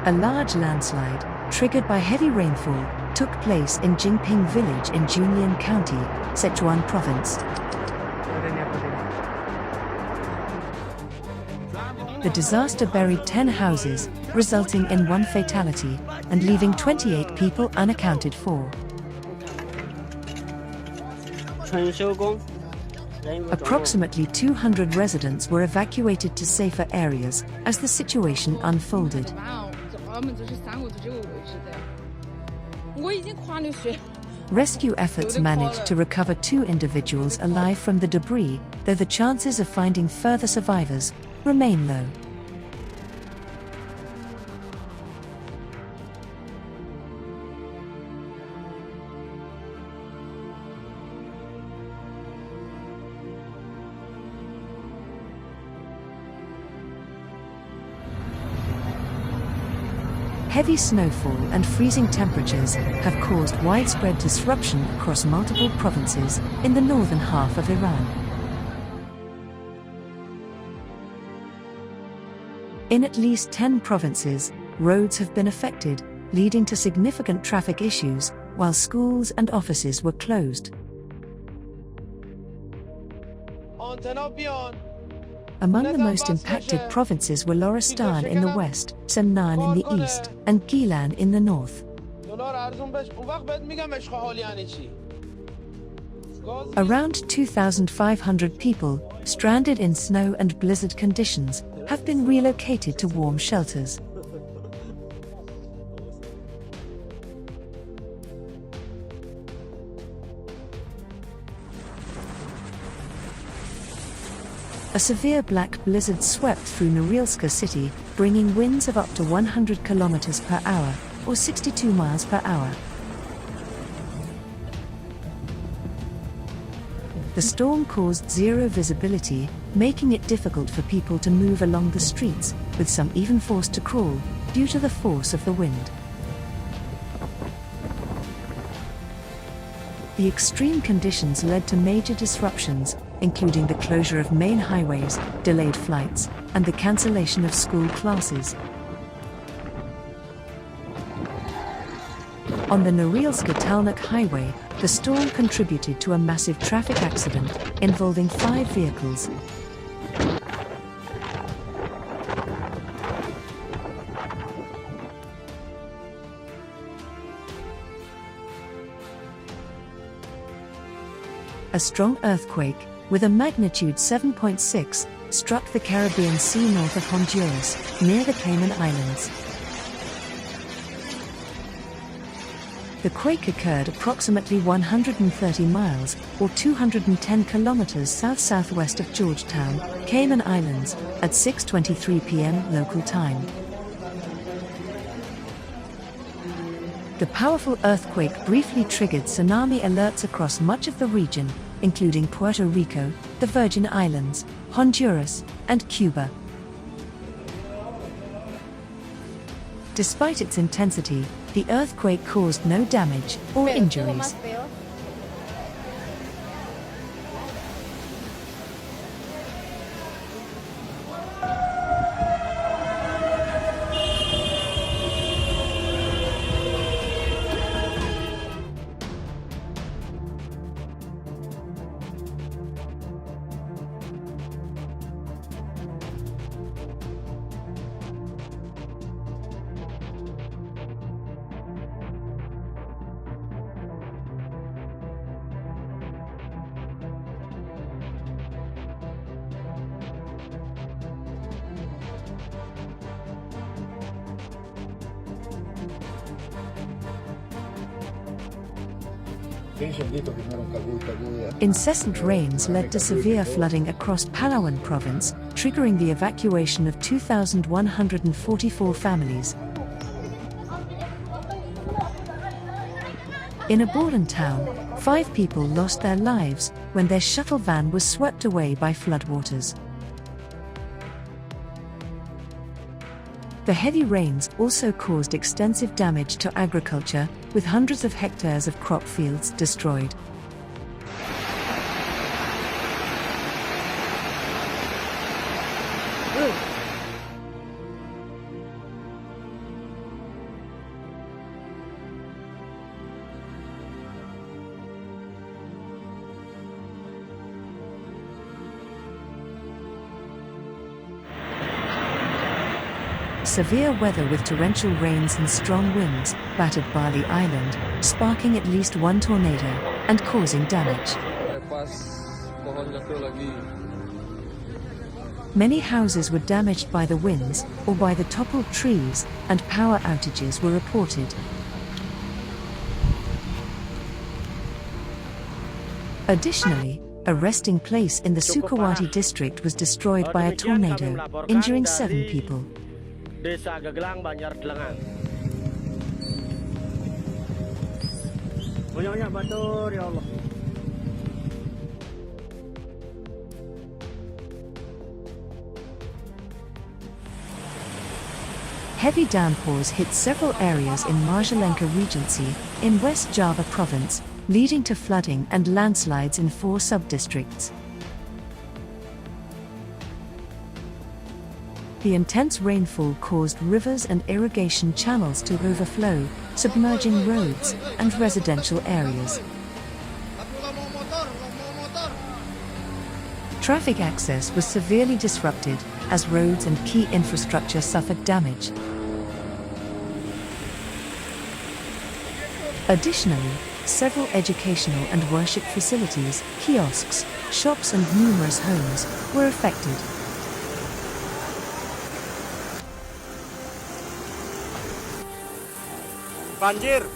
A large landslide, triggered by heavy rainfall, took place in Jingping village in Junlian County, Sichuan province. The disaster buried 10 houses, resulting in 1 fatality, and leaving 28 people unaccounted for. Approximately 200 residents were evacuated to safer areas as the situation unfolded. Rescue efforts managed to recover 2 individuals alive from the debris, though the chances of finding further survivors remain low. Heavy snowfall and freezing temperatures have caused widespread disruption across multiple provinces in the northern half of Iran. In at least 10 provinces, roads have been affected, leading to significant traffic issues, while schools and offices were closed. Among the most impacted provinces were Lorestan in the west, Semnan in the east, and Gilan in the north. Around 2,500 people, stranded in snow and blizzard conditions, have been relocated to warm shelters. A severe black blizzard swept through Norilsk city, bringing winds of up to 100 kilometers per hour, or 62 miles per hour. The storm caused zero visibility, making it difficult for people to move along the streets, with some even forced to crawl, due to the force of the wind. The extreme conditions led to major disruptions, including the closure of main highways, delayed flights, and the cancellation of school classes. On the Norilsk-Talnakh highway, the storm contributed to a massive traffic accident involving 5 vehicles. A strong earthquake, with a magnitude 7.6, struck the Caribbean Sea north of Honduras, near the Cayman Islands. The quake occurred approximately 130 miles, or 210 kilometers south-southwest of Georgetown, Cayman Islands, at 6:23 p.m. local time. The powerful earthquake briefly triggered tsunami alerts across much of the region, including Puerto Rico, the Virgin Islands, Honduras, and Cuba. Despite its intensity, the earthquake caused no damage or injuries. Incessant rains led to severe flooding across Palawan province, triggering the evacuation of 2,144 families. In a Borlan town, 5 people lost their lives when their shuttle van was swept away by floodwaters. The heavy rains also caused extensive damage to agriculture, with hundreds of hectares of crop fields destroyed. severe weather with torrential rains and strong winds battered Bali Island, sparking at least one tornado and causing damage. Many houses were damaged by the winds or by the toppled trees, and power outages were reported. Additionally, a resting place in the Sukawati district was destroyed by a tornado, injuring 7 people. Heavy downpours hit several areas in Majalengka Regency, in West Java province, leading to flooding and landslides in 4 sub-districts. The intense rainfall caused rivers and irrigation channels to overflow, submerging roads and residential areas. Traffic access was severely disrupted, as roads and key infrastructure suffered damage. Additionally, several educational and worship facilities, kiosks, shops and numerous homes were affected. Banjir.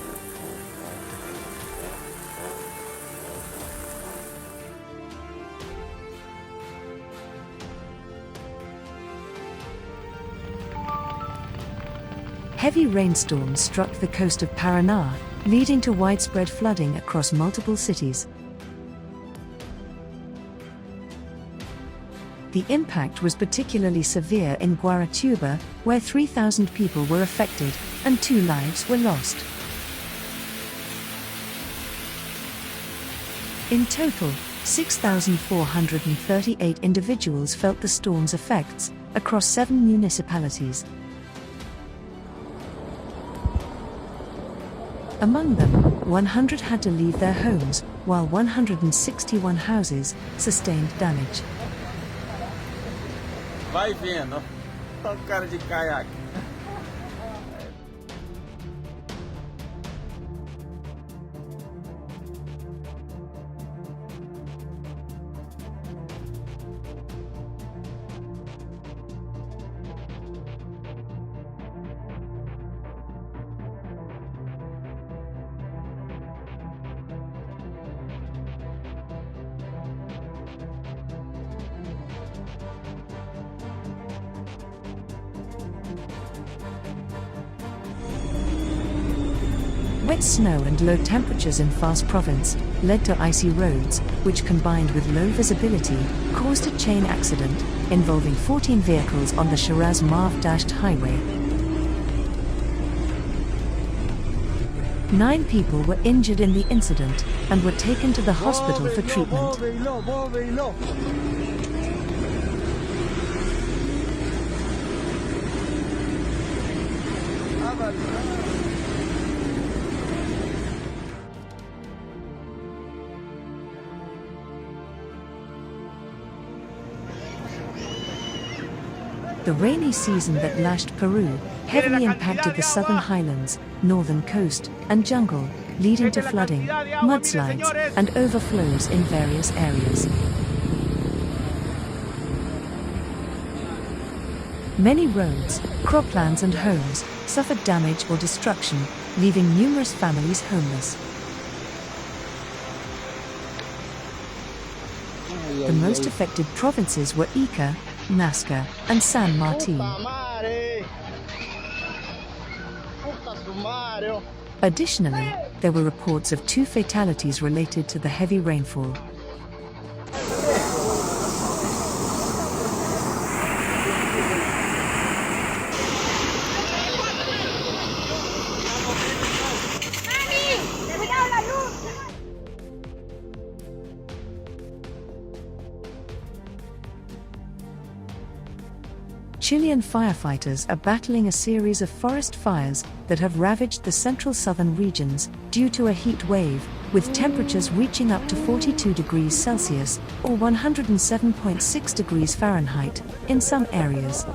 Heavy rainstorms struck the coast of Paraná, leading to widespread flooding across multiple cities. The impact was particularly severe in Guaratuba, where 3,000 people were affected and 2 lives were lost. In total, 6,438 individuals felt the storm's effects across 7 municipalities. Among them, 100 had to leave their homes, while 161 houses sustained damage. Vai vendo, o cara de caiaque. Wet snow and low temperatures in Fars province led to icy roads, which combined with low visibility, caused a chain accident involving 14 vehicles on the Shiraz-Marv-Dasht highway. 9 people were injured in the incident and were taken to the hospital for treatment. The rainy season that lashed Peru heavily impacted the southern highlands, northern coast, and jungle, leading to flooding, mudslides, and overflows in various areas. Many roads, croplands, and homes suffered damage or destruction, leaving numerous families homeless. The most affected provinces were Ica, Nazca, and San Martin. Additionally, there were reports of 2 fatalities related to the heavy rainfall. Chilean firefighters are battling a series of forest fires that have ravaged the central southern regions due to a heat wave, with temperatures reaching up to 42 degrees Celsius or 107.6 degrees Fahrenheit in some areas.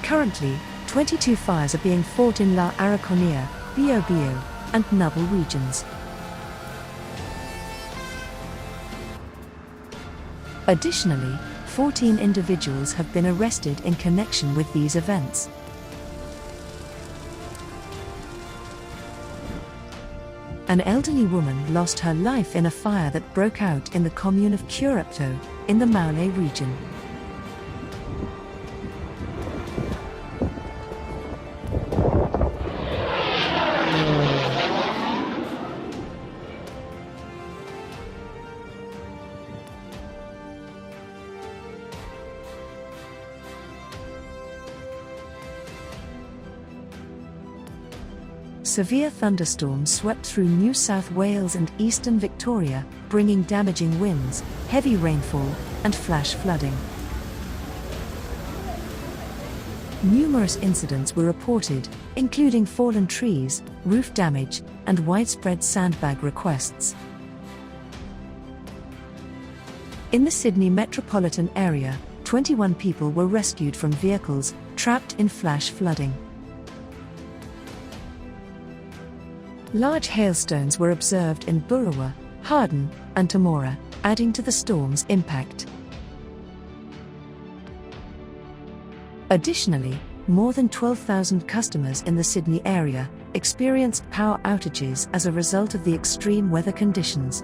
Currently, 22 fires are being fought in La Araconia, Biobío, and Nubble regions. Additionally, 14 individuals have been arrested in connection with these events. An elderly woman lost her life in a fire that broke out in the commune of Curupto, in the Maule region. Severe thunderstorms swept through New South Wales and eastern Victoria, bringing damaging winds, heavy rainfall, and flash flooding. Numerous incidents were reported, including fallen trees, roof damage, and widespread sandbag requests. In the Sydney metropolitan area, 21 people were rescued from vehicles trapped in flash flooding. Large hailstones were observed in Burrawa, Harden, and Temora, adding to the storm's impact. Additionally, more than 12,000 customers in the Sydney area experienced power outages as a result of the extreme weather conditions.